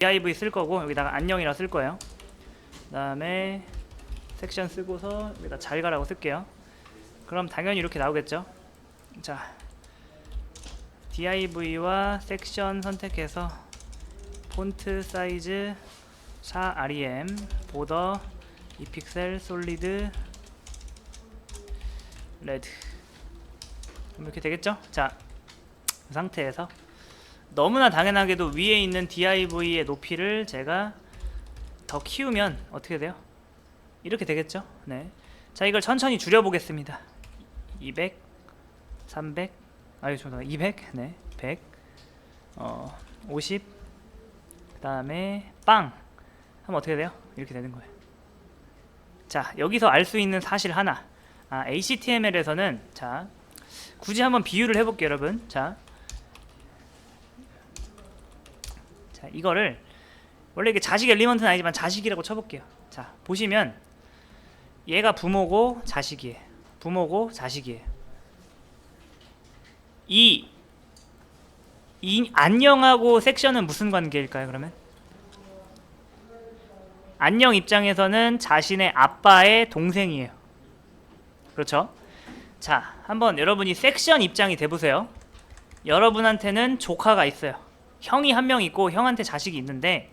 div 쓸 거고 여기다가 안녕이라 쓸 거예요. 그 다음에 섹션 쓰고서 여기다 잘 가라고 쓸게요. 그럼 당연히 이렇게 나오겠죠. 자, div와 섹션 선택해서 폰트 사이즈 4rem 보더 2픽셀 솔리드 레드 이렇게 되겠죠. 자, 그 상태에서 너무나 당연하게도 위에 있는 div의 높이를 제가 더 키우면 어떻게 돼요? 이렇게 되겠죠. 네. 자, 이걸 천천히 줄여 보겠습니다. 200 300 아유 죄송합니다. 200 네 100 50 그 다음에 빵 하면 어떻게 돼요? 이렇게 되는 거예요. 자, 여기서 알 수 있는 사실 하나. HTML에서는 자, 굳이 한번 비유를 해볼게요, 여러분. 자, 이거를 원래 이게 자식 엘리먼트는 아니지만 자식이라고 쳐볼게요. 자, 보시면 얘가 부모고 자식이에요. 부모고 자식이에요. 이 안녕하고 섹션은 무슨 관계일까요? 그러면 안녕 입장에서는 자신의 아빠의 동생이에요. 그렇죠? 자, 한번 여러분이 섹션 입장이 돼보세요. 여러분한테는 조카가 있어요. 형이 한 명 있고 형한테 자식이 있는데,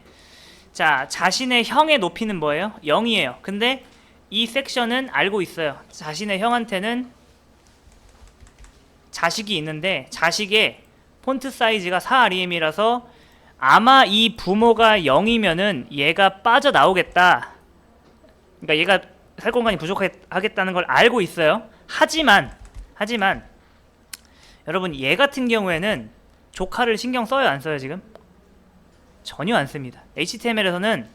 자, 자신의 형의 높이는 뭐예요? 0이에요. 근데 이 섹션은 알고 있어요. 자신의 형한테는 자식이 있는데 자식의 폰트 사이즈가 4REM이라서 아마 이 부모가 0이면은 얘가 빠져나오겠다. 그러니까 얘가 살 공간이 부족하겠다는 걸 알고 있어요. 하지만 여러분, 얘 같은 경우에는 조카를 신경 써요, 안 써요? 지금 전혀 안 씁니다. HTML에서는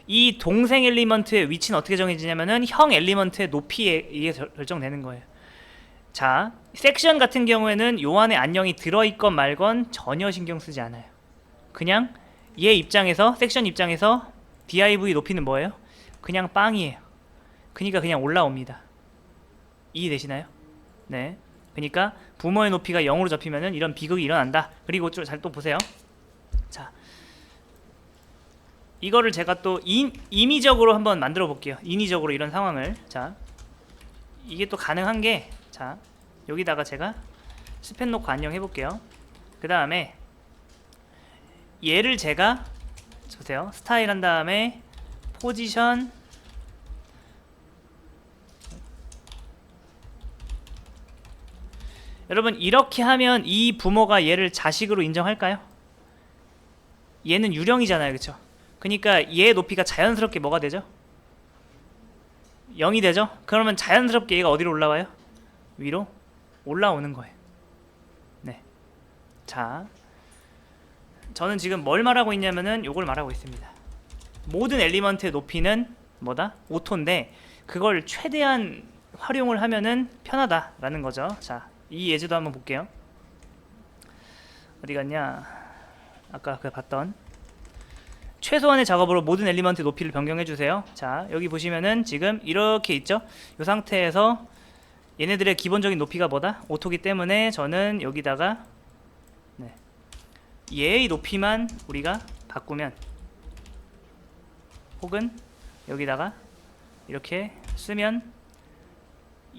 이 동생 엘리먼트의 위치는 어떻게 정해지냐면은 형 엘리먼트의 높이에 의해 결정되는 거예요. 자, 섹션 같은 경우에는 요 안에 안녕이 들어있건 말건 전혀 신경 쓰지 않아요. 그냥 얘 입장에서, 섹션 입장에서 div 높이는 뭐예요? 그냥 빵이에요. 그러니까 그냥 올라옵니다. 이해되시나요? 네. 그러니까 부모의 높이가 0으로 잡히면은 이런 비극이 일어난다. 그리고 잘 또 보세요. 자, 이거를 제가 또 임의적으로 한번 만들어 볼게요. 인위적으로 이런 상황을. 자, 이게 또 가능한 게, 자, 여기다가 제가 스팸 놓고 안녕 해볼게요. 그 다음에 얘를 제가 보세요. 스타일 한 다음에 포지션 여러분, 이렇게 하면 이 부모가 얘를 자식으로 인정할까요? 얘는 유령이잖아요, 그쵸? 그러니까 얘의 높이가 자연스럽게 뭐가 되죠? 0이 되죠? 그러면 자연스럽게 얘가 어디로 올라와요? 위로 올라오는 거예요. 네. 자, 저는 지금 뭘 말하고 있냐면은 요걸 말하고 있습니다. 모든 엘리먼트의 높이는 뭐다? 오토인데 그걸 최대한 활용을 하면은 편하다라는 거죠. 자, 이 예제도 한번 볼게요. 어디 갔냐? 아까 그 봤던 최소한의 작업으로 모든 엘리먼트 높이를 변경해 주세요. 자, 여기 보시면은 지금 이렇게 있죠? 이 상태에서 얘네들의 기본적인 높이가 뭐다? 오토기 때문에 저는 여기다가 네, 얘의 높이만 우리가 바꾸면, 혹은 여기다가 이렇게 쓰면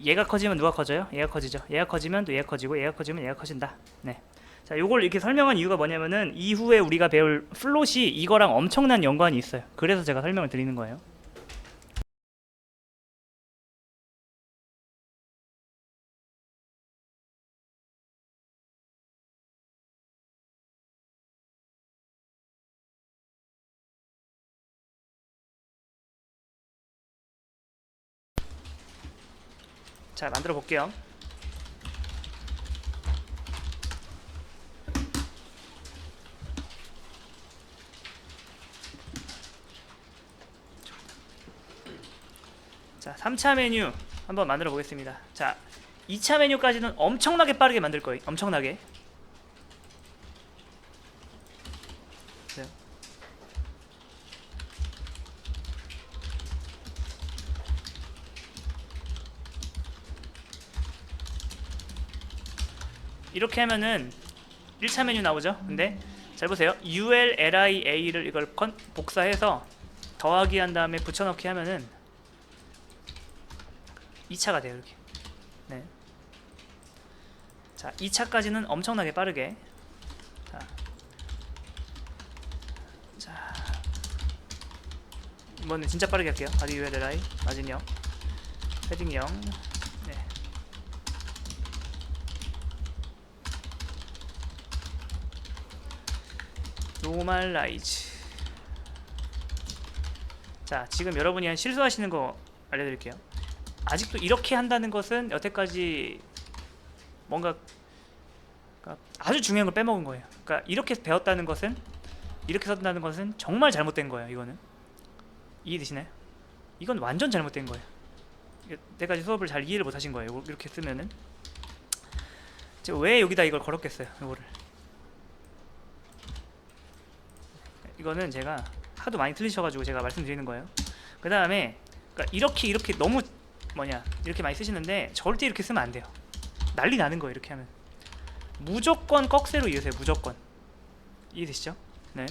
얘가 커지면 누가 커져요? 얘가 커지죠. 얘가 커지면 또 얘가 커지고, 얘가 커지면 얘가 커진다. 네. 자, 요걸 이렇게 설명한 이유가 뭐냐면은 이후에 우리가 배울 플롯이 이거랑 엄청난 연관이 있어요. 그래서 제가 설명을 드리는 거예요. 자, 만들어 볼게요. 자, 3차 메뉴 한번 만들어 보겠습니다. 자, 2차 메뉴까지는 엄청나게 빠르게 만들 거예요. 엄청나게. 네. 이렇게 하면은 1차 메뉴 나오죠. 근데 잘 보세요. ULLIA를 이걸 복사해서 더하기 한 다음에 붙여넣기 하면은 2차가 돼요. 이렇게. 네. 자, 2차까지는 엄청나게 빠르게. 자, 이번엔 진짜 빠르게 할게요. 바디 ULLI 마진 0, 패딩 0. 네. 노멀라이즈. 자, 지금 여러분이 한 실수하시는 거 알려드릴게요. 아직도 이렇게 한다는 것은 여태까지 뭔가 아주 중요한 걸 빼먹은 거예요. 그러니까 이렇게 배웠다는 것은, 이렇게 썼다는 것은 정말 잘못된 거예요. 이거는 이해되시나요? 이건 완전 잘못된 거예요. 여태까지 수업을 잘 이해를 못 하신 거예요. 이렇게 쓰면은. 제가 왜 여기다 이걸 걸었겠어요. 이거는 제가 하도 많이 틀리셔가지고 제가 말씀드리는 거예요. 그 다음에 그러니까 이렇게 너무 이렇게 많이 쓰시는데 절대 이렇게 쓰면 안 돼요. 난리 나는 거예요. 이렇게 하면 무조건 꺽쇠로 이으세요. 무조건. 이해되시죠? 네.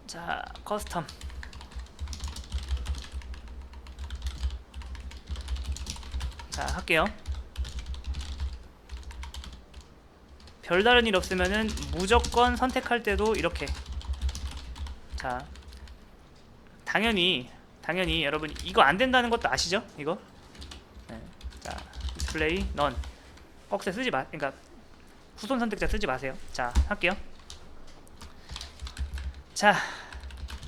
자, 커스텀. 자, 할게요. 별다른 일 없으면은 무조건 선택할 때도 이렇게. 자, 당연히 여러분 이거 안 된다는 것도 아시죠? 이거. 네. 자, 디스플레이 넌. 꺽쇠 쓰지 마. 그러니까 후손 선택자 쓰지 마세요. 자, 할게요. 자,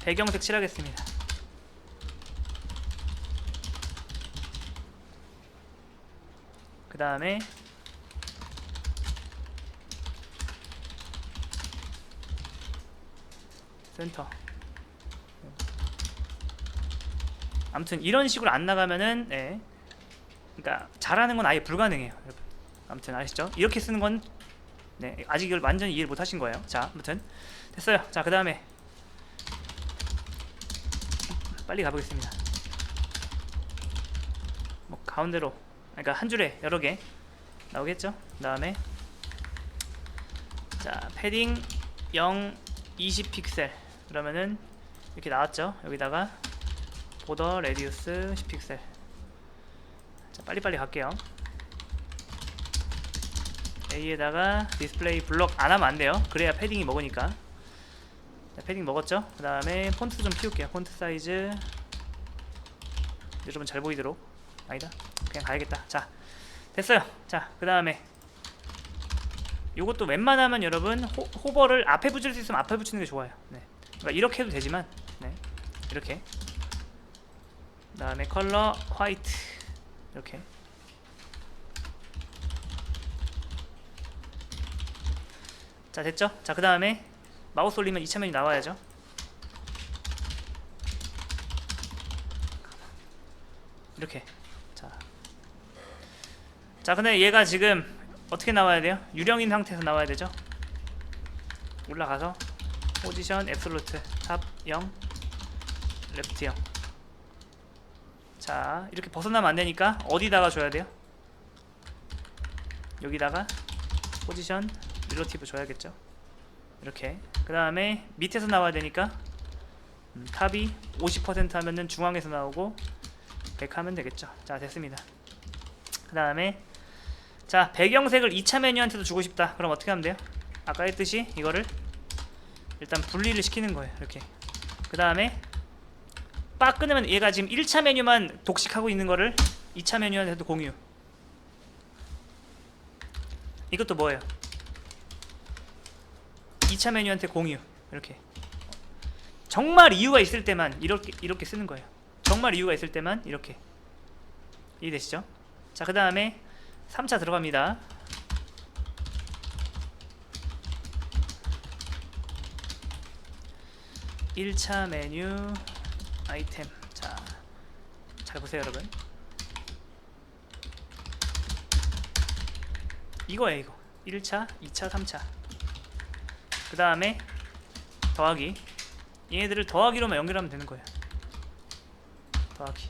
배경색 칠하겠습니다. 그 다음에 센터. 아무튼 이런 식으로 안 나가면은, 네. 그러니까 잘하는 건 아예 불가능해요, 여러분. 아무튼 아시죠? 이렇게 쓰는 건, 네, 아직 이걸 완전히 이해를 못 하신 거예요. 자, 아무튼 됐어요. 자, 그 다음에 빨리 가보겠습니다. 뭐 가운데로, 그러니까 한 줄에 여러 개 나오겠죠? 그 다음에 자, 패딩 0, 20 픽셀. 그러면은 이렇게 나왔죠? 여기다가 보더 레디우스 10 픽셀. 자, 빨리빨리 갈게요. A에다가 디스플레이 블록 안 하면 안 돼요. 그래야 패딩이 먹으니까. 자, 패딩 먹었죠? 그 다음에 폰트 좀 키울게요. 폰트 사이즈 여러분 잘 보이도록. 아니다, 그냥 가야겠다. 자, 됐어요. 자, 그 다음에 요것도 웬만하면 여러분 호버를 앞에 붙일 수 있으면 앞에 붙이는 게 좋아요. 네. 그러니까 이렇게 해도 되지만, 네, 이렇게. 그 다음에 컬러 화이트 이렇게. 자, 됐죠? 자, 그 다음에 마우스 올리면 2차 메뉴 나와야죠. 이렇게. 자, 근데 얘가 지금 어떻게 나와야 돼요? 유령인 상태에서 나와야 되죠? 올라가서 포지션 앱솔루트 탑 0 레프트 0. 자, 이렇게 벗어나면 안 되니까 어디다가 줘야 돼요? 여기다가 포지션 릴러티브 줘야겠죠? 이렇게. 그 다음에 밑에서 나와야 되니까 탑이 50% 하면은 중앙에서 나오고 100 하면 되겠죠. 자, 됐습니다. 그 다음에 자, 배경색을 2차 메뉴한테도 주고 싶다. 그럼 어떻게 하면 돼요? 아까 했듯이 이거를 일단 분리를 시키는 거예요. 이렇게. 그 다음에 빡 끊으면 얘가 지금 1차 메뉴만 독식하고 있는 거를 2차 메뉴한테도 공유. 이것도 뭐예요? 2차 메뉴한테 공유. 이렇게. 정말 이유가 있을 때만 이렇게 쓰는 거예요. 정말 이유가 있을 때만 이렇게. 이해되시죠? 자, 그 다음에 3차 들어갑니다. (1차) 메뉴 아이템. 자, 잘 보세요 여러분. 이거예요, 이거. 1차, 2차, 3차. 그 다음에 더하기. 얘네들을 더하기로만 연결하면 되는 거예요. 더하기.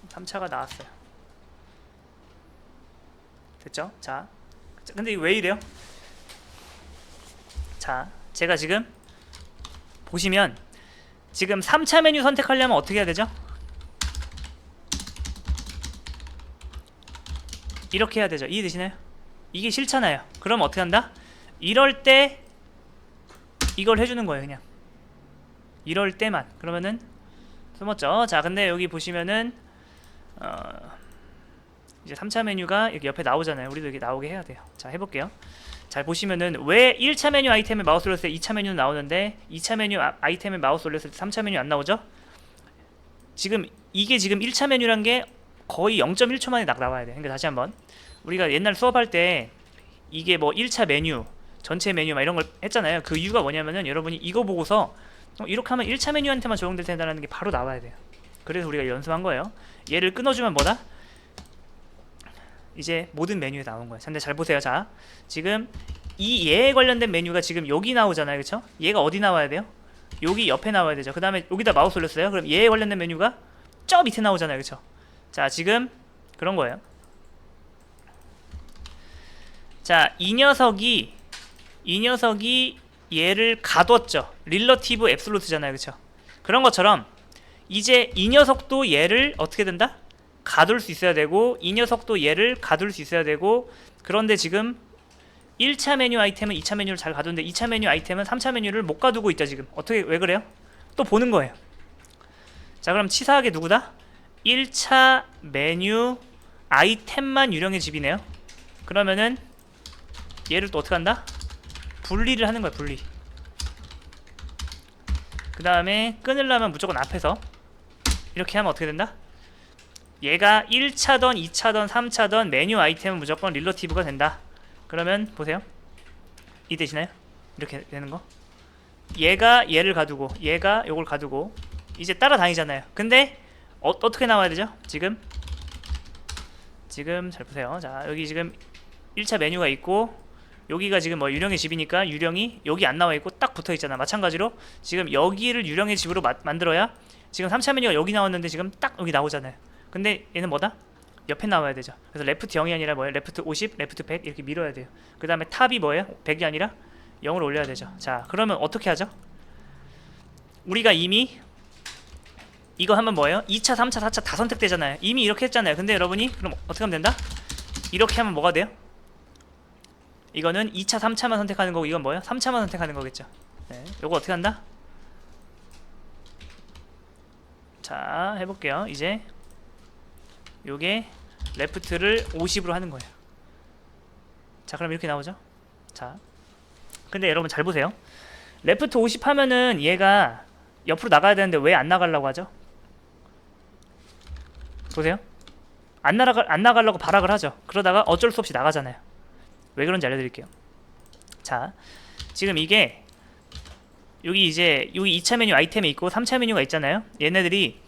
3차가 나왔어요. 됐죠? 자, 근데 이거 왜 이래요? 자, 제가 지금 보시면 지금 3차 메뉴 선택하려면 어떻게 해야 되죠? 이렇게 해야 되죠. 이해되시나요? 이게 싫잖아요. 그럼 어떻게 한다? 이럴 때 이걸 해주는 거예요. 그냥 이럴 때만. 그러면은 숨었죠. 자, 근데 여기 보시면은 이제 3차 메뉴가 이렇게 옆에 나오잖아요. 우리도 이렇게 나오게 해야 돼요. 자, 해볼게요. 잘 보시면은 왜 1차 메뉴 아이템에 마우스 올렸을 때 2차 메뉴는 나오는데 2차 메뉴 아이템에 마우스 올렸을 때 3차 메뉴 안 나오죠? 지금 이게 지금 1차 메뉴란 게 거의 0.1초 만에 딱 나와야 돼. 그러니까 다시 한번 우리가 옛날 수업할 때 이게 뭐 1차 메뉴, 전체 메뉴 막 이런 걸 했잖아요. 그 이유가 뭐냐면은 여러분이 이거 보고서 이렇게 하면 1차 메뉴한테만 적용될 텐다라는 게 바로 나와야 돼요. 그래서 우리가 연습한 거예요. 얘를 끊어주면 뭐다? 이제 모든 메뉴에 나온 거예요. 근데 잘 보세요. 자, 지금 이 얘에 관련된 메뉴가 지금 여기 나오잖아요. 그쵸? 얘가 어디 나와야 돼요? 여기 옆에 나와야 되죠. 그 다음에 여기다 마우스 올렸어요. 그럼 얘에 관련된 메뉴가 저 밑에 나오잖아요. 그쵸? 자, 지금 그런 거예요. 자, 이 녀석이 얘를 가뒀죠. 릴러티브 앱솔루트잖아요. 그쵸? 그런 것처럼 이제 이 녀석도 얘를 어떻게 된다? 가둘 수 있어야 되고, 이 녀석도 얘를 가둘 수 있어야 되고. 그런데 지금 1차 메뉴 아이템은 2차 메뉴를 잘 가두는데 2차 메뉴 아이템은 3차 메뉴를 못 가두고 있다. 지금 어떻게, 왜 그래요? 또 보는 거예요. 자, 그럼 치사하게 누구다? 1차 메뉴 아이템만 유령의 집이네요. 그러면은 얘를 또 어떻게 한다? 분리를 하는 거야. 분리. 그 다음에 끊으려면 무조건 앞에서 이렇게 하면 어떻게 된다? 얘가 1차던 2차던 3차던 메뉴 아이템은 무조건 릴러티브가 된다. 그러면 보세요. 이해되시나요? 이렇게 되는 거. 얘가 얘를 가두고 얘가 요걸 가두고 이제 따라다니잖아요. 근데 어떻게 나와야 되죠? 지금 잘 보세요. 자, 여기 지금 1차 메뉴가 있고 여기가 지금 뭐 유령의 집이니까 유령이 여기 안 나와 있고 딱 붙어 있잖아. 마찬가지로 지금 여기를 유령의 집으로 만들어야 지금 3차 메뉴가 여기 나왔는데 지금 딱 여기 나오잖아요. 근데 얘는 뭐다? 옆에 나와야 되죠. 그래서 레프트 0이 아니라 뭐예요? 레프트 50, 레프트 100 이렇게 밀어야 돼요. 그 다음에 탑이 뭐예요? 100이 아니라 0으로 올려야 되죠. 자, 그러면 어떻게 하죠? 우리가 이미 이거 하면 뭐예요? 2차, 3차, 4차 다 선택되잖아요. 이미 이렇게 했잖아요. 근데 여러분이 그럼 어떻게 하면 된다? 이렇게 하면 뭐가 돼요? 이거는 2차, 3차만 선택하는 거고 이건 뭐예요? 3차만 선택하는 거겠죠. 네, 요거 어떻게 한다? 자, 해볼게요. 이제 요게 레프트를 50으로 하는 거예요. 자, 그럼 이렇게 나오죠. 자, 근데 여러분 잘 보세요. 레프트 50 하면은 얘가 옆으로 나가야 되는데 왜 안 나가려고 하죠? 보세요. 안 나가려고 발악을 하죠. 그러다가 어쩔 수 없이 나가잖아요. 왜 그런지 알려드릴게요. 자, 지금 이게 여기 이제 여기 2차 메뉴 아이템이 있고 3차 메뉴가 있잖아요. 얘네들이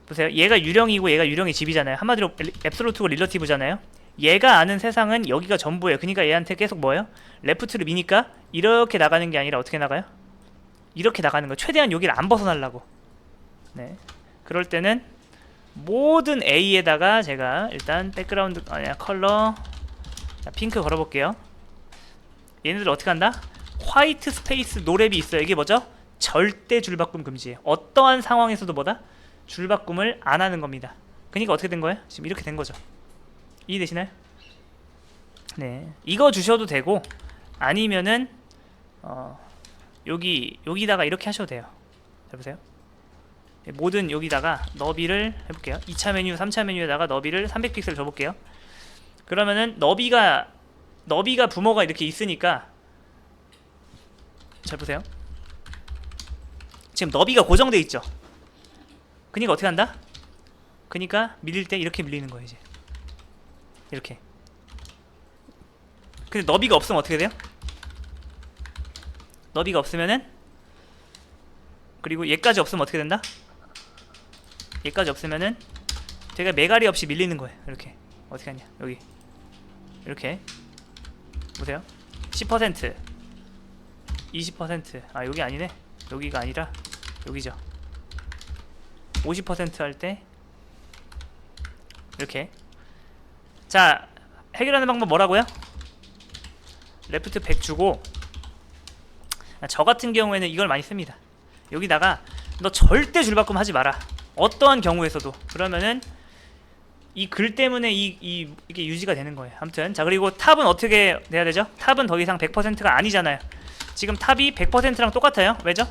보세요. 얘가 유령이고 얘가 유령의 집이잖아요. 한마디로 앱솔루트고 릴러티브잖아요. 얘가 아는 세상은 여기가 전부예요. 그러니까 얘한테 계속 뭐예요? 레프트를 미니까 이렇게 나가는 게 아니라 어떻게 나가요? 이렇게 나가는 거. 최대한 여기를 안 벗어나려고. 네. 그럴 때는 모든 A에다가 제가 일단 백그라운드 컬러 자, 핑크 걸어볼게요. 얘네들 어떻게 한다? 화이트 스페이스 노랩이 있어요. 이게 뭐죠? 절대 줄바꿈 금지예요. 어떠한 상황에서도 뭐다? 줄바꿈을 안 하는 겁니다. 그러니까 어떻게 된 거예요? 지금 이렇게 된 거죠. 이해되시나요? 네, 이거 주셔도 되고 아니면은 여기다가 이렇게 하셔도 돼요. 자, 보세요. 모든 여기다가 너비를 해볼게요. 2차 메뉴, 3차 메뉴에다가 너비를 300픽셀 줘볼게요. 그러면은 너비가 부모가 이렇게 있으니까 잘 보세요. 지금 너비가 고정돼 있죠. 그니까 어떻게 한다? 그니까 밀릴 때 이렇게 밀리는 거예요. 이제 이렇게. 근데 너비가 없으면 어떻게 돼요? 너비가 없으면은 그리고 얘까지 없으면 어떻게 된다? 얘까지 없으면은 되게 매가리 없이 밀리는 거예요. 이렇게. 어떻게 하냐? 여기 이렇게 보세요. 10% 20% 아, 여기 아니네. 여기가 아니라 여기죠. 50% 할 때 이렇게. 자, 해결하는 방법 뭐라고요? 레프트 100 주고 저 같은 경우에는 이걸 많이 씁니다. 여기다가 너 절대 줄바꿈 하지 마라, 어떠한 경우에서도. 그러면은 이 글 때문에 이게 유지가 되는 거예요. 아무튼 자, 그리고 탑은 어떻게 돼야 되죠? 탑은 더 이상 100%가 아니잖아요. 지금 탑이 100%랑 똑같아요. 왜죠?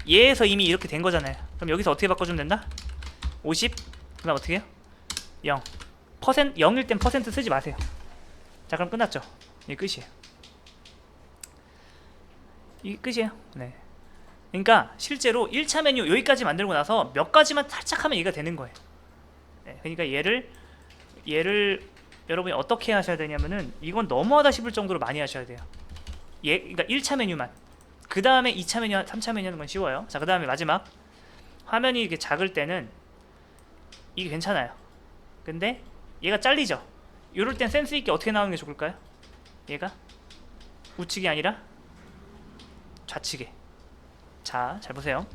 얘에서 이미 이렇게 된 거잖아요. 그럼 여기서 어떻게 바꿔주면 된다? 50, 그 다음 어떻게 해요? 0. 0일 땐 퍼센트 쓰지 마세요. 자, 그럼 끝났죠? 이게 끝이에요. 이게 끝이에요. 네. 그러니까 실제로 1차 메뉴 여기까지 만들고 나서 몇 가지만 살짝 하면 얘가 되는 거예요. 네. 그러니까 얘를 여러분이 어떻게 하셔야 되냐면은, 이건 너무하다 싶을 정도로 많이 하셔야 돼요. 그러니까 1차 메뉴만. 그 다음에 2차 메뉴, 3차 메뉴 하는 건 쉬워요. 자, 그 다음에 마지막. 화면이 이렇게 작을 때는 이게 괜찮아요. 근데 얘가 잘리죠? 이럴 땐 센스 있게 어떻게 나오는 게 좋을까요? 얘가 우측이 아니라 좌측에. 자, 잘 보세요.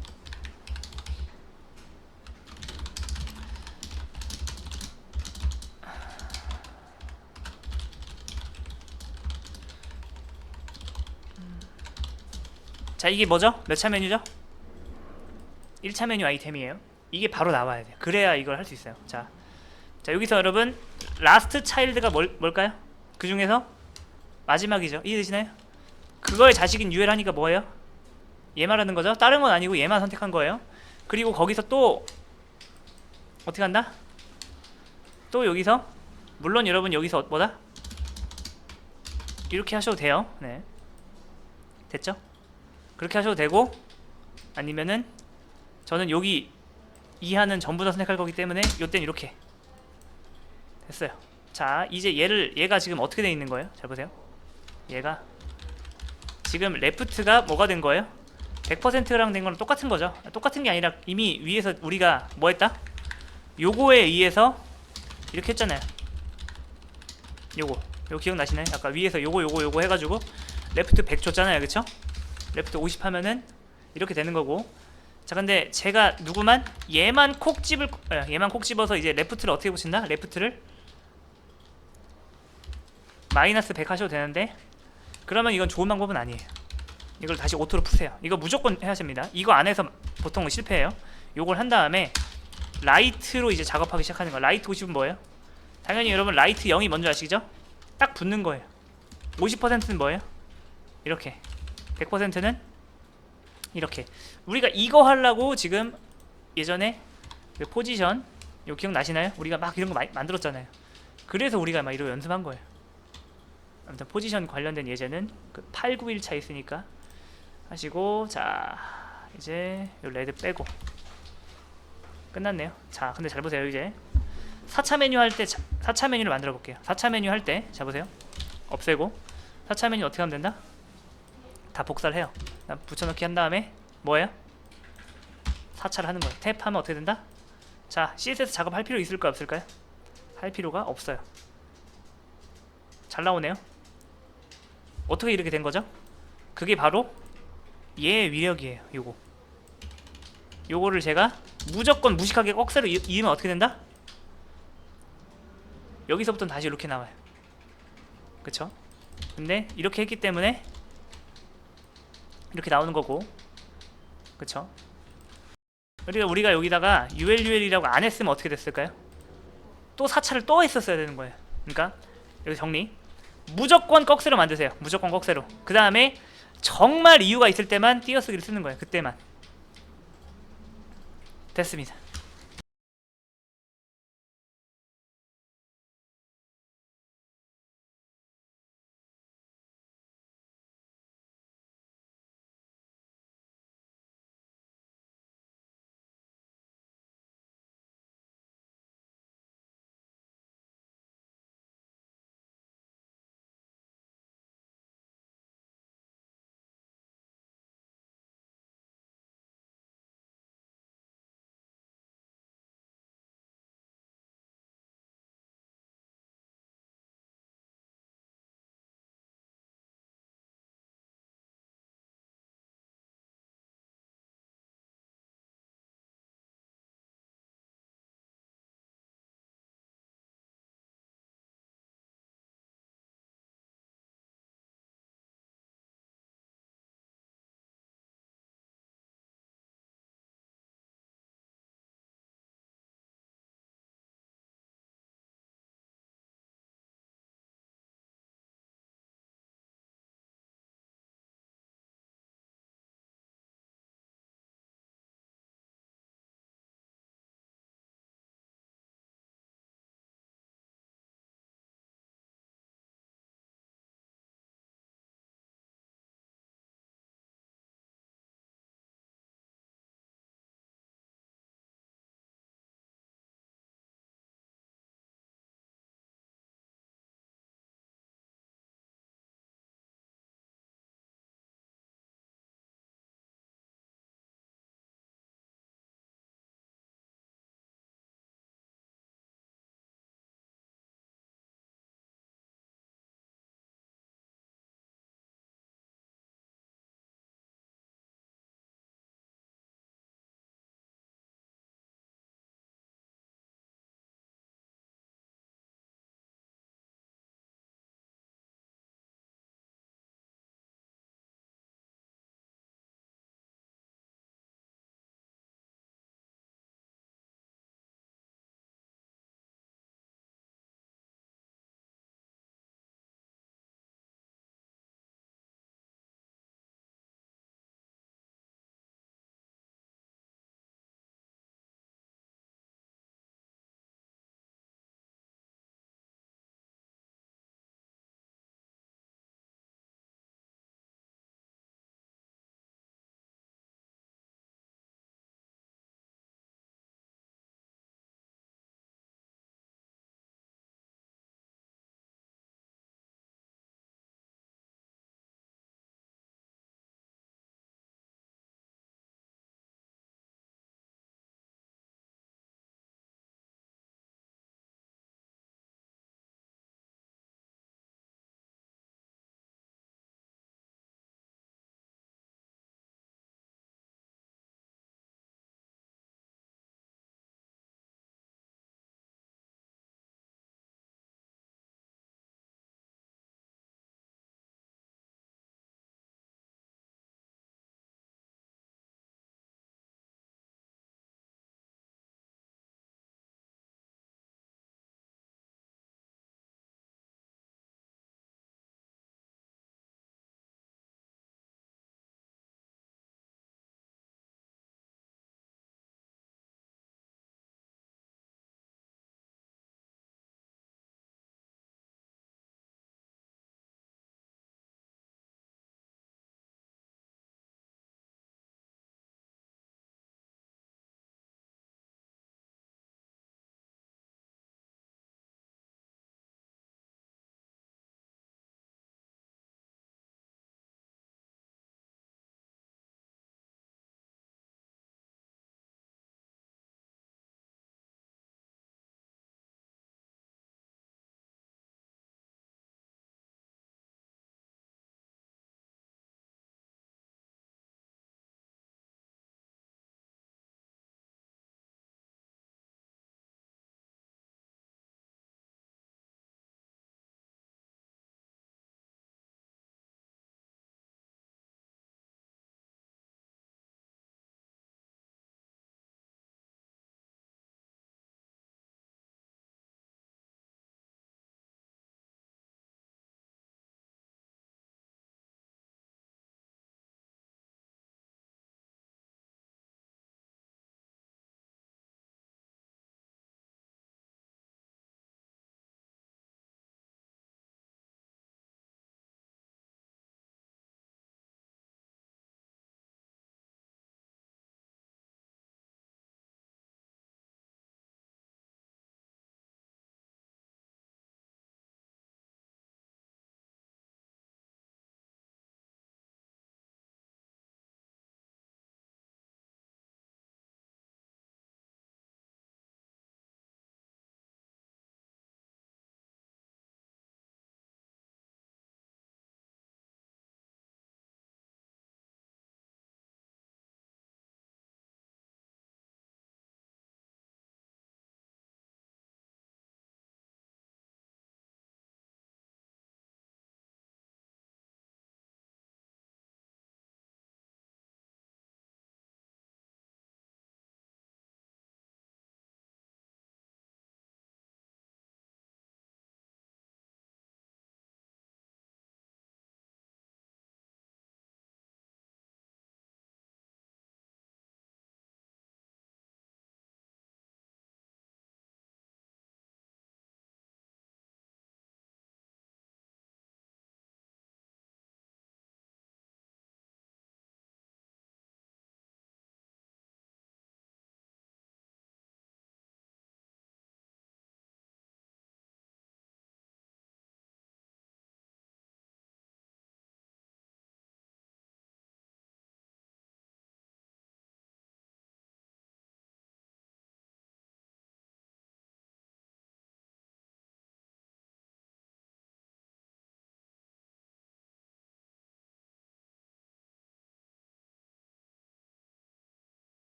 자, 이게 뭐죠? 몇 차 메뉴죠? 1차 메뉴 아이템이에요. 이게 바로 나와야 돼요. 그래야 이걸 할 수 있어요. 자, 여기서 여러분 라스트 차일드가 뭘까요? 그 중에서 마지막이죠. 이해되시나요? 그거의 자식인 UL하니까 뭐예요? 얘 말하는 거죠? 다른 건 아니고 얘만 선택한 거예요. 그리고 거기서 또 어떻게 한다? 또 여기서, 물론 여러분 여기서 뭐다? 이렇게 하셔도 돼요. 네, 됐죠? 그렇게 하셔도 되고, 아니면은 저는 여기 이하는 전부 다 선택할 거기 때문에 요땐 이렇게 됐어요. 자, 이제 얘가 지금 어떻게 돼 있는 거예요? 잘 보세요. 얘가 지금 레프트가 뭐가 된 거예요? 100%랑 된 거랑 똑같은 거죠. 똑같은 게 아니라 이미 위에서 우리가 뭐 했다? 요거에 의해서 이렇게 했잖아요. 요거 기억나시나요? 아까 위에서 요거 해가지고 레프트 100 줬잖아요. 그쵸? 레프트 50 하면은 이렇게 되는 거고. 자, 근데 제가 얘만 콕 집어서 이제 레프트를 어떻게 붙인다? 레프트를 마이너스 100 하셔도 되는데, 그러면 이건 좋은 방법은 아니에요. 이걸 다시 오토로 푸세요. 이거 무조건 해야 됩니다. 이거 안에서 보통 실패해요. 요걸 한 다음에 라이트로 이제 작업하기 시작하는 거예요. 라이트 50은 뭐예요? 당연히 여러분 라이트 0이 뭔지 아시죠? 딱 붙는 거예요. 50%는 뭐예요? 이렇게. 100%는 이렇게. 우리가 이거 하려고 지금 예전에 그 포지션, 이거 기억나시나요? 우리가 막 이런 거 많이 만들었잖아요. 그래서 우리가 막 이러고 연습한 거예요. 아무튼 포지션 관련된 예제는 그 891차 있으니까 하시고. 자, 이제 요 레드 빼고 끝났네요. 자, 근데 잘 보세요. 이제 4차 메뉴 할 때 4차 메뉴를 만들어 볼게요. 4차 메뉴 할 때 자 보세요. 없애고 4차 메뉴 어떻게 하면 된다? 다 복사를 해요. 붙여넣기 한 다음에 뭐예요? 4차를 하는 거예요. 탭하면 어떻게 된다? 자, CSS 작업할 필요 있을까요? 없을까요? 할 필요가 없어요. 잘 나오네요. 어떻게 이렇게 된 거죠? 그게 바로 얘의 위력이에요. 요거를 제가 무조건 무식하게 꺽쇠로 이으면 어떻게 된다? 여기서부터는 다시 이렇게 나와요. 그쵸? 근데 이렇게 했기 때문에 이렇게 나오는 거고. 그쵸? 그리고 우리가 여기다가 UL이라고 안 했으면 어떻게 됐을까요? 또 4차를 또 했었어야 되는 거예요. 그러니까 여기 정리. 무조건 꺽쇠로 만드세요. 무조건 꺽쇠로. 그 다음에 정말 이유가 있을 때만 띄어쓰기를 쓰는 거예요. 그때만. 됐습니다.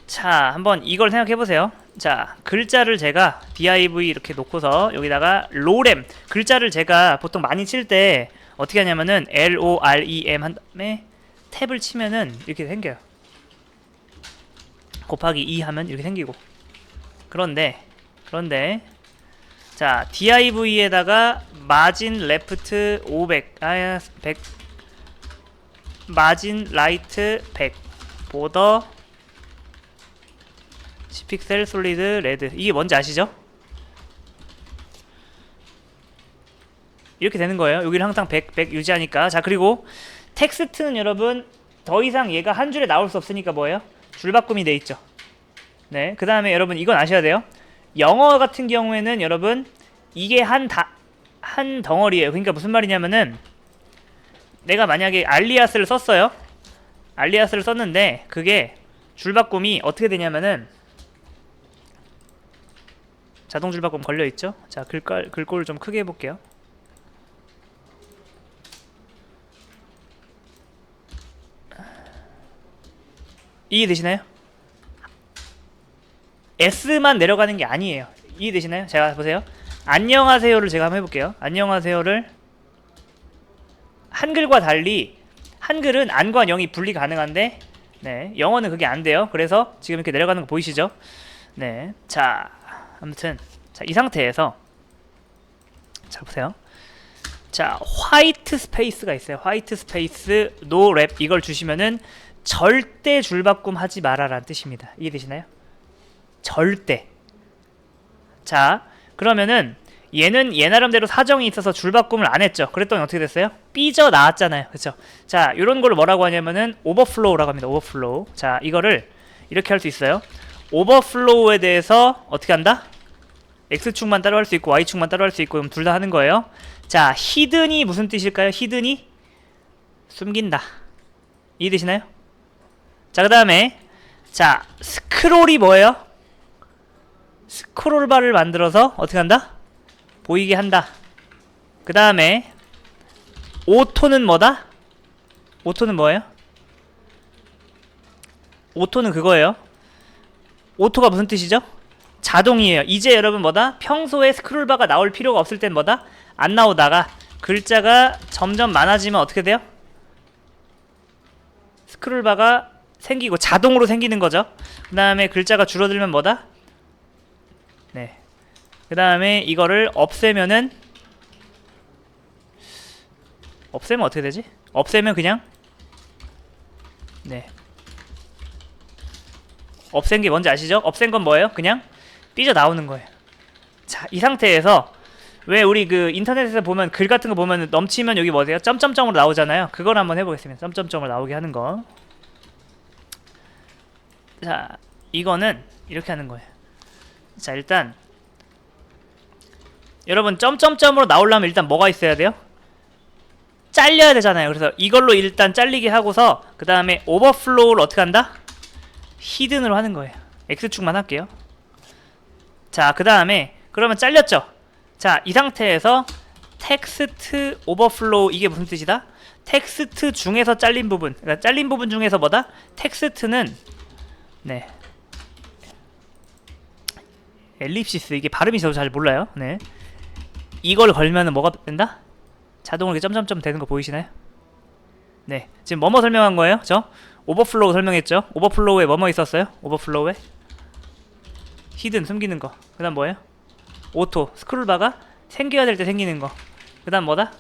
자, 한번 이걸 생각해 보세요. 자, 글자를 제가 div 이렇게 놓고서 여기다가 lorem, 글자를 제가 보통 많이 칠 때 어떻게 하냐면은 lorem 한 다음에 탭을 치면은 이렇게 생겨요. 곱하기 2 하면 이렇게 생기고. 그런데 자, div에다가 margin left 500, 100, margin right 100, border 10픽셀 솔리드 레드, 이게 뭔지 아시죠? 이렇게 되는 거예요. 여기를 항상 100 유지하니까. 자, 그리고 텍스트는 여러분 더 이상 얘가 한 줄에 나올 수 없으니까 뭐예요? 줄바꿈이 돼 있죠. 네, 그 다음에 여러분 이건 아셔야 돼요. 영어 같은 경우에는 여러분 이게 한 덩어리예요. 그러니까 무슨 말이냐면은 내가 만약에 알리아스를 썼어요. 알리아스를 썼는데 그게 줄바꿈이 어떻게 되냐면은 자동 줄바꿈 걸려있죠. 자, 글꼴을 좀 크게 해볼게요. 이해되시나요? S만 내려가는 게 아니에요. 이해되시나요? 제가 보세요. 안녕하세요를 제가 한번 해볼게요. 안녕하세요를 한글과 달리 한글은 안과 영이 분리 가능한데 네, 영어는 그게 안 돼요. 그래서 지금 이렇게 내려가는 거 보이시죠? 네, 자, 아무튼 자, 이 상태에서 자, 보세요. 자, 화이트 스페이스가 있어요. 화이트 스페이스 노 랩, 이걸 주시면은 절대 줄바꿈 하지 마라라는 뜻입니다. 이해되시나요? 절대. 자, 그러면은 얘는 얘 나름대로 사정이 있어서 줄바꿈을 안 했죠. 그랬더니 어떻게 됐어요? 삐져 나왔잖아요. 그쵸? 자, 이런 걸 뭐라고 하냐면은 오버플로우라고 합니다. 오버플로우. 자, 이거를 이렇게 할 수 있어요. 오버플로우에 대해서 어떻게 한다? X축만 따로 할 수 있고 Y축만 따로 할 수 있고, 그럼 둘 다 하는 거예요. 자, 히든이 무슨 뜻일까요? 히든이 숨긴다. 이해되시나요? 자, 그 다음에 자, 스크롤이 뭐예요? 스크롤바를 만들어서 어떻게 한다? 보이게 한다. 그 다음에 오토는 뭐다? 오토는 뭐예요? 오토는 그거예요. 오토가 무슨 뜻이죠? 자동이에요. 이제 여러분 뭐다? 평소에 스크롤바가 나올 필요가 없을 땐 뭐다? 안 나오다가 글자가 점점 많아지면 어떻게 돼요? 스크롤바가 생기고 자동으로 생기는 거죠. 그 다음에 글자가 줄어들면 뭐다? 네. 그 다음에 이거를 없애면은 어떻게 되지? 없애면 그냥 네. 없앤 게 뭔지 아시죠? 없앤 건 뭐예요? 그냥 삐져 나오는 거예요. 자, 이 상태에서 왜 우리 그 인터넷에서 보면 글 같은 거 보면 넘치면 여기 뭐세요? 점점점으로 나오잖아요. 그걸 한번 해보겠습니다. 점점점으로 나오게 하는 거. 자, 이거는 이렇게 하는 거예요. 자, 일단 여러분 점점점으로 나오려면 일단 뭐가 있어야 돼요? 잘려야 되잖아요. 그래서 이걸로 일단 잘리게 하고서 그 다음에 오버플로우를 어떻게 한다? 히든으로 하는 거예요. X축만 할게요. 자, 그 다음에 그러면 잘렸죠? 자, 이 상태에서 텍스트 오버플로우, 이게 무슨 뜻이다? 텍스트 중에서 잘린 부분, 그러니까 잘린 부분 중에서 뭐다? 텍스트는 네, 엘립시스, 이게 발음이 저도 잘 몰라요. 네, 이걸 걸면은 뭐가 된다? 자동으로 이렇게 점점점 되는 거 보이시나요? 네, 지금 뭐뭐 설명한 거예요? 저 오버플로우 설명했죠? 오버플로우에 뭐뭐 있었어요? 오버플로우에 히든, 숨기는 거. 그 다음 뭐예요? 오토, 스크롤바가 생겨야 될 때 생기는 거. 그 다음 뭐다?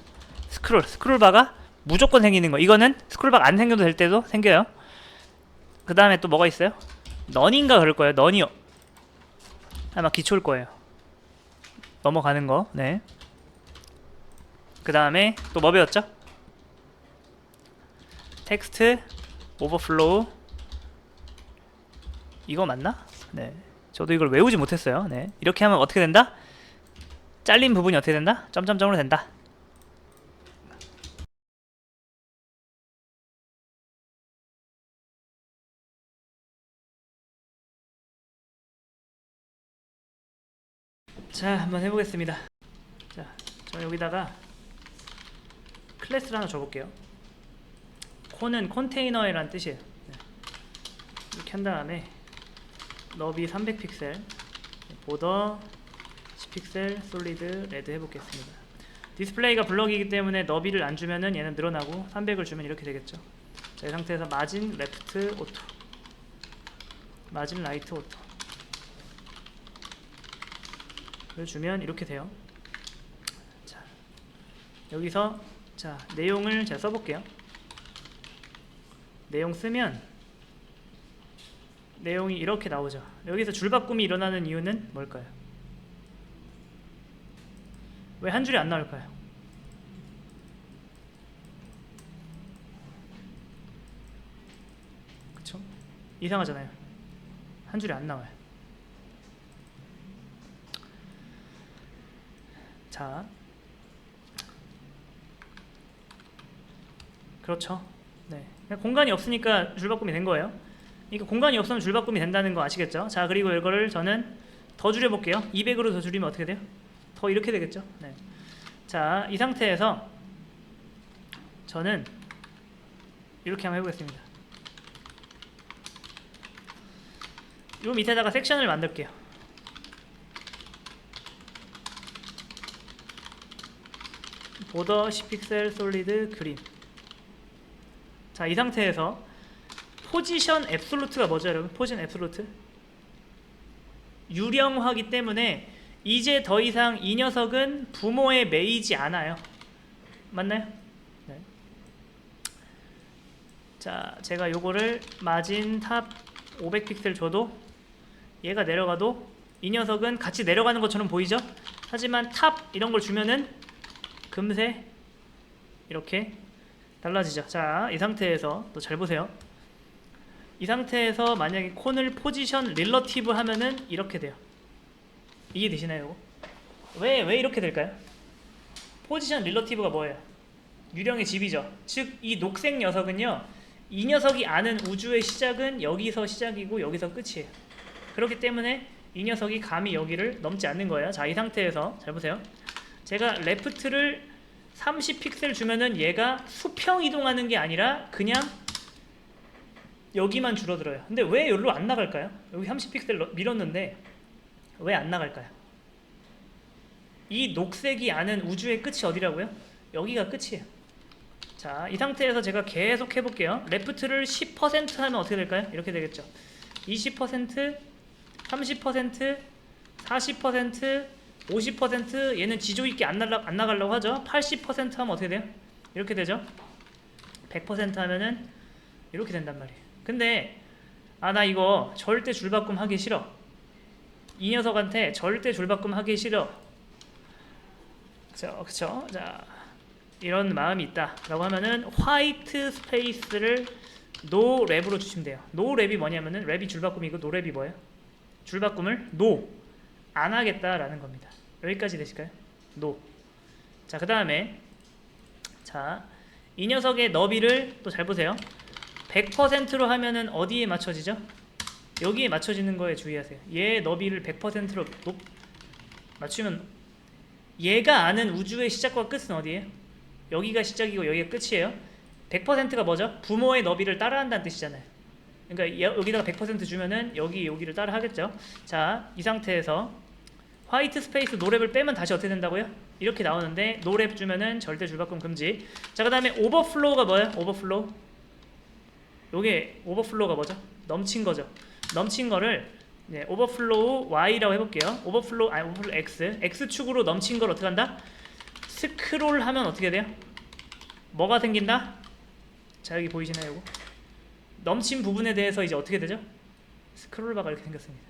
스크롤바가 무조건 생기는 거. 이거는 스크롤바가 안 생겨도 될 때도 생겨요. 그 다음에 또 뭐가 있어요? 넌인가 그럴 거예요. 넌이요. 아마 기초일 거예요. 넘어가는 거. 네. 그 다음에 또 뭐 배웠죠? 텍스트 오버플로우, 이거 맞나? 네, 저도 이걸 외우지 못했어요. 네, 이렇게 하면 어떻게 된다? 잘린 부분이 어떻게 된다? 점점점으로 된다. 자, 한번 해보겠습니다. 자, 저 여기다가 클래스를 하나 줘볼게요. 콘은 컨테이너에란 뜻이에요. 네. 이렇게 한 다음에 너비 300픽셀, 보더 10픽셀, 솔리드, 레드 해보겠습니다. 디스플레이가 블럭이기 때문에 너비를 안 주면은 얘는 늘어나고 300을 주면 이렇게 되겠죠. 자, 이 상태에서 마진 레프트 오토, 마진 라이트 오토를 주면 이렇게 돼요. 자, 여기서 자, 내용을 제가 써볼게요. 내용 쓰면 내용이 이렇게 나오죠. 여기서 줄바꿈이 일어나는 이유는 뭘까요? 왜 한 줄이 안 나올까요? 그쵸? 이상하잖아요. 한 줄이 안 나와요. 자, 그렇죠. 네, 공간이 없으니까 줄바꿈이 된 거예요. 그러니까 공간이 없으면 줄바꿈이 된다는 거 아시겠죠? 자, 그리고 이거를 저는 더 줄여볼게요. 200으로 더 줄이면 어떻게 돼요? 더 이렇게 되겠죠? 네. 자, 이 상태에서 저는 이렇게 한번 해보겠습니다. 요 밑에다가 섹션을 만들게요. 보더 10픽셀 솔리드 그린. 자, 이 상태에서 포지션 앱솔루트가 뭐죠, 여러분? 포지션 앱솔루트 유령화기 때문에 이제 더 이상 이 녀석은 부모에 매이지 않아요. 맞나요? 네. 자, 제가 요거를 마진 탑 500픽셀 줘도 얘가 내려가도 이 녀석은 같이 내려가는 것처럼 보이죠? 하지만 탑 이런 걸 주면은 금세 이렇게 달라지죠. 자, 이 상태에서 또 잘 보세요. 이 상태에서 만약에 콘을 포지션 릴러티브 하면은 이렇게 돼요. 이해되시나요? 왜 이렇게 될까요? 포지션 릴러티브가 뭐예요? 유령의 집이죠. 즉 이 녹색 녀석은요, 이 녀석이 아는 우주의 시작은 여기서 시작이고 여기서 끝이에요. 그렇기 때문에 이 녀석이 감히 여기를 넘지 않는 거예요. 자, 이 상태에서 잘 보세요. 제가 레프트를 30픽셀 주면은 얘가 수평 이동하는 게 아니라 그냥 여기만 줄어들어요. 근데 왜 여기로 안 나갈까요? 여기 30픽셀 밀었는데 왜 안 나갈까요? 이 녹색이 아는 우주의 끝이 어디라고요? 여기가 끝이에요. 자, 이 상태에서 제가 계속 해볼게요. 레프트를 10% 하면 어떻게 될까요? 이렇게 되겠죠. 20%, 30%, 40%, 50%, 얘는 지조 있게 안 나가려고 하죠. 80% 하면 어떻게 돼요? 이렇게 되죠. 100% 하면은 이렇게 된단 말이에요. 근데 나 이거 절대 줄바꿈 하기 싫어. 이 녀석한테 절대 줄바꿈 하기 싫어. 그쵸? 자, 이런 마음이 있다 라고 하면은 화이트 스페이스를 노 랩으로 주시면 돼요. 노 랩이 뭐냐면은 랩이 줄바꿈이고 노 랩이 뭐예요? 줄바꿈을 노 안 하겠다라는 겁니다. 여기까지 되실까요? 노. 자, 그 다음에 자, 이 녀석의 너비를 또 잘 보세요. 100%로 하면은 어디에 맞춰지죠? 여기에 맞춰지는 거에 주의하세요. 얘 너비를 100%로 맞추면 얘가 아는 우주의 시작과 끝은 어디예요? 여기가 시작이고 여기가 끝이에요. 100%가 뭐죠? 부모의 너비를 따라한다는 뜻이잖아요. 그러니까 여기다가 100% 주면은 여기를 따라 하겠죠. 자, 이 상태에서 화이트 스페이스 노랩을 빼면 다시 어떻게 된다고요? 이렇게 나오는데 노랩 주면은 절대 줄바꿈 금지. 자, 그 다음에 오버플로우가 뭐예요? 오버플로우. 요게 오버플로우가 뭐죠? 넘친 거죠. 넘친 거를 오버플로우 Y라고 해볼게요. 오버플로우 X. X축으로 넘친 걸 어떻게 한다? 스크롤 하면 어떻게 돼요? 뭐가 생긴다? 자, 여기 보이시나요? 요거? 넘친 부분에 대해서 이제 어떻게 되죠? 스크롤 바가 이렇게 생겼습니다.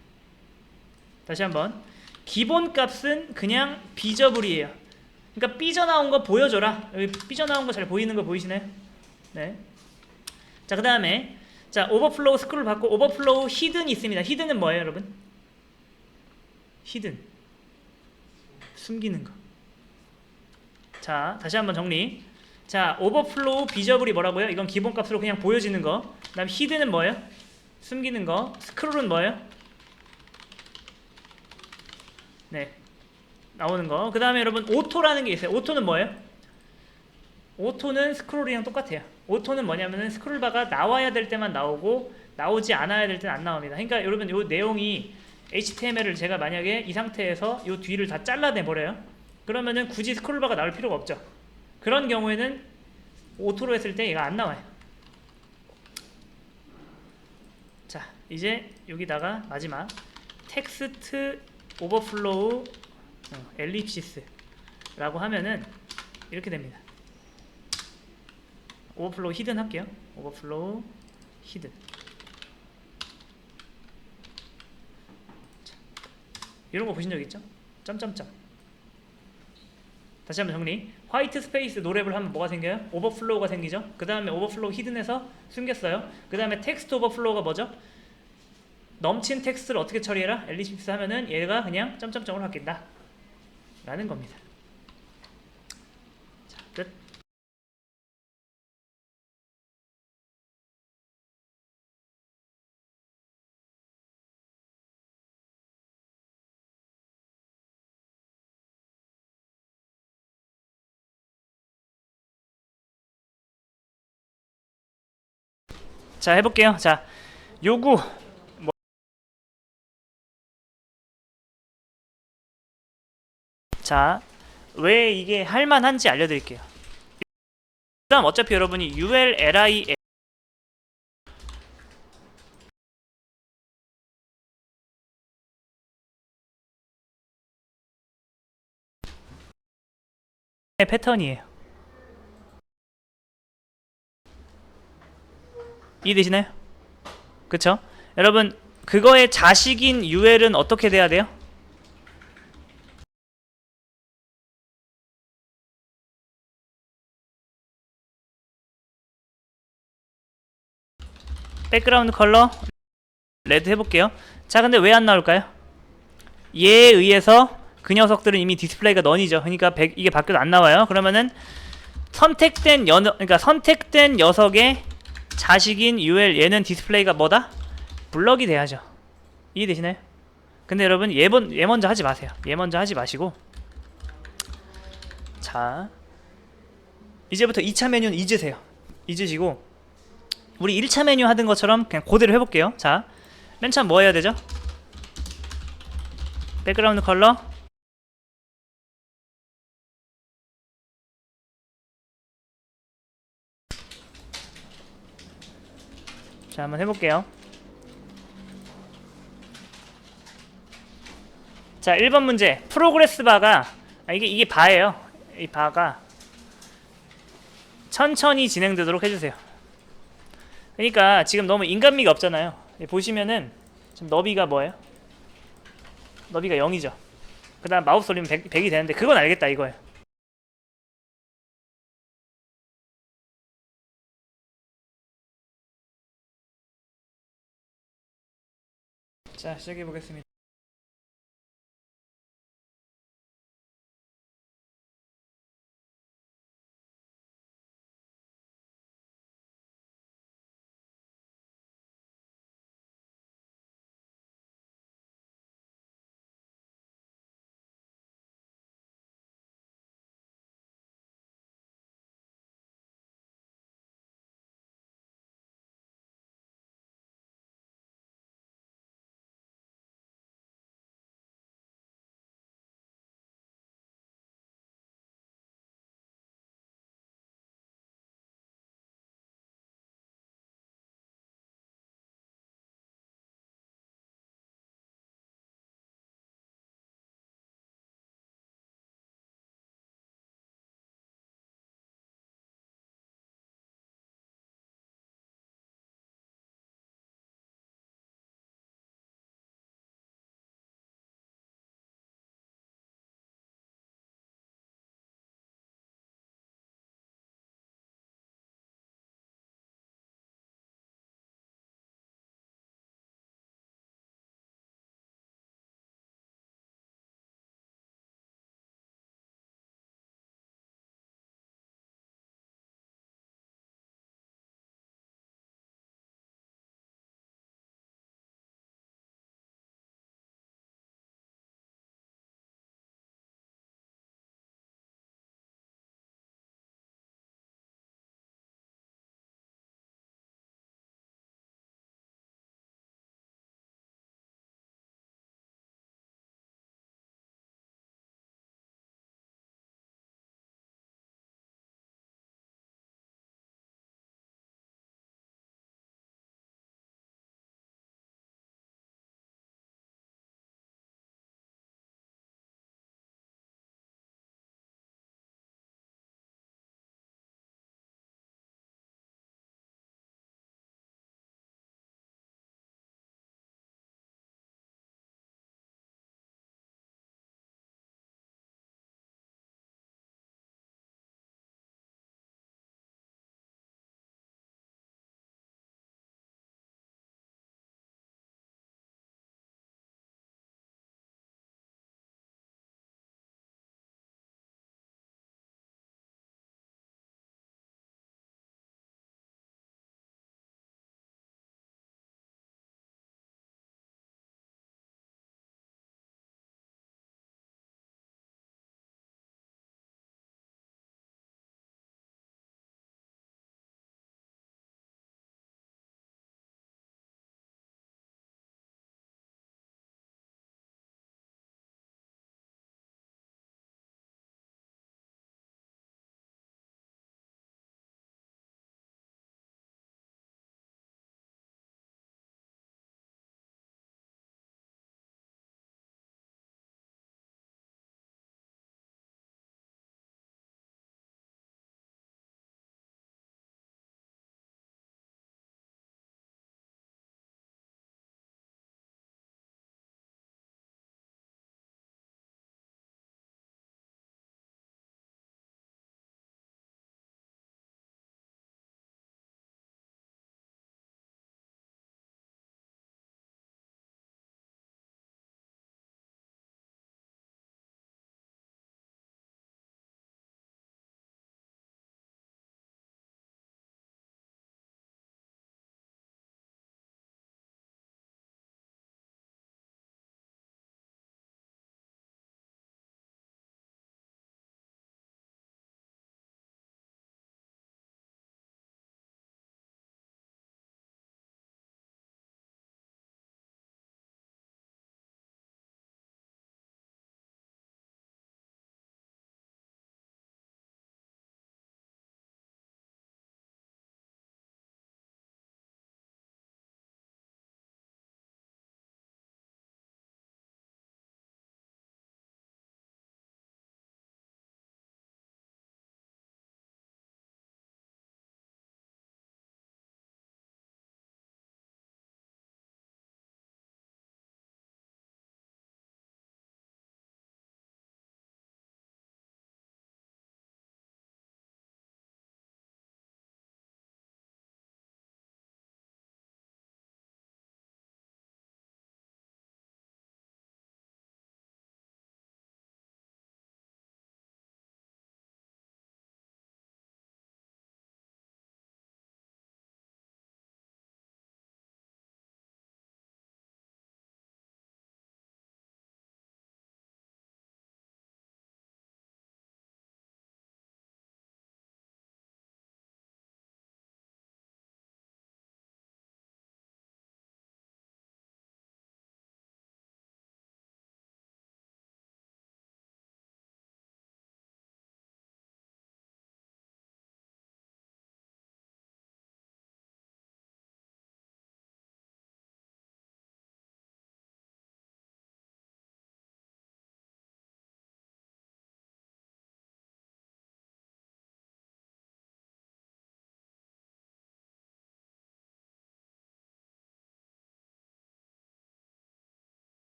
다시 한번. 기본 값은 그냥 비저블이에요. 그러니까 삐져나온 거 보여줘라. 여기 삐져나온 거 잘 보이는 거 보이시나요? 네. 자, 그 다음에 자, 오버플로우 스크롤 받고 오버플로우 히든이 있습니다. 히든은 뭐예요, 여러분? 히든 숨기는 거. 자, 다시 한번 정리. 자, 오버플로우 비저블이 뭐라고요? 이건 기본값으로 그냥 보여지는 거. 그 다음 히든은 뭐예요? 숨기는 거. 스크롤은 뭐예요? 네, 나오는 거. 그 다음에 여러분 오토라는 게 있어요. 오토는 뭐예요? 오토는 스크롤이랑 똑같아요. 오토는 뭐냐면은 스크롤바가 나와야 될 때만 나오고 나오지 않아야 될 때는 안 나옵니다. 그러니까 여러분 요 내용이 HTML을 제가 만약에 이 상태에서 요 뒤를 다 잘라내 버려요. 그러면은 굳이 스크롤바가 나올 필요가 없죠. 그런 경우에는 오토로 했을 때 얘가 안 나와요. 자, 이제 여기다가 마지막 텍스트 오버플로우 엘립시스라고 하면은 이렇게 됩니다. 오버플로우 히든 할게요. 오버플로우 히든. 이런 거 보신 적 있죠? 점점점. 다시 한번 정리. 화이트 스페이스 노랩을 하면 뭐가 생겨요? 오버플로우가 생기죠. 그 다음에 오버플로우 히든에서 숨겼어요. 그 다음에 텍스트 오버플로우가 뭐죠? 넘친 텍스트를 어떻게 처리해라? 엘리십스 하면은 얘가 그냥 점점점으로 바뀐다 라는 겁니다. 자, 끝. 자, 해볼게요. 자, 요구 자, 왜 이게 할만한지 알려드릴게요. 그 다음 어차피 여러분이 ULLI 패턴이에요. 이해되시나요? 그쵸? 여러분 그거의 자식인 UL은 어떻게 돼야 돼요? 백그라운드 컬러 레드 해볼게요. 자, 근데 왜 안 나올까요? 얘에 의해서 그 녀석들은 이미 디스플레이가 넌이죠. 그러니까 이게 바뀌어도 안 나와요. 그러면은 그러니까 선택된 녀석의 자식인 UL 얘는 디스플레이가 뭐다? 블럭이 돼야죠. 이해되시나요? 근데 여러분 얘 먼저 하지 마세요. 얘 먼저 하지 마시고, 자, 이제부터 2차 메뉴는 잊으세요. 잊으시고 우리 1차 메뉴 하던 것처럼 그냥 그대로 해볼게요. 자, 맨 처음 뭐 해야 되죠? 백그라운드 컬러 자, 한번 해볼게요. 자, 1번 문제. 프로그레스 바가 이게 바예요. 이 바가 천천히 진행되도록 해주세요. 그러니까 지금 너무 인간미가 없잖아요. 보시면은 지금 너비가 뭐예요? 너비가 0이죠. 그 다음 마우스 올리면 100이 되는데 그건 알겠다 이거예요. 자, 시작해 보겠습니다.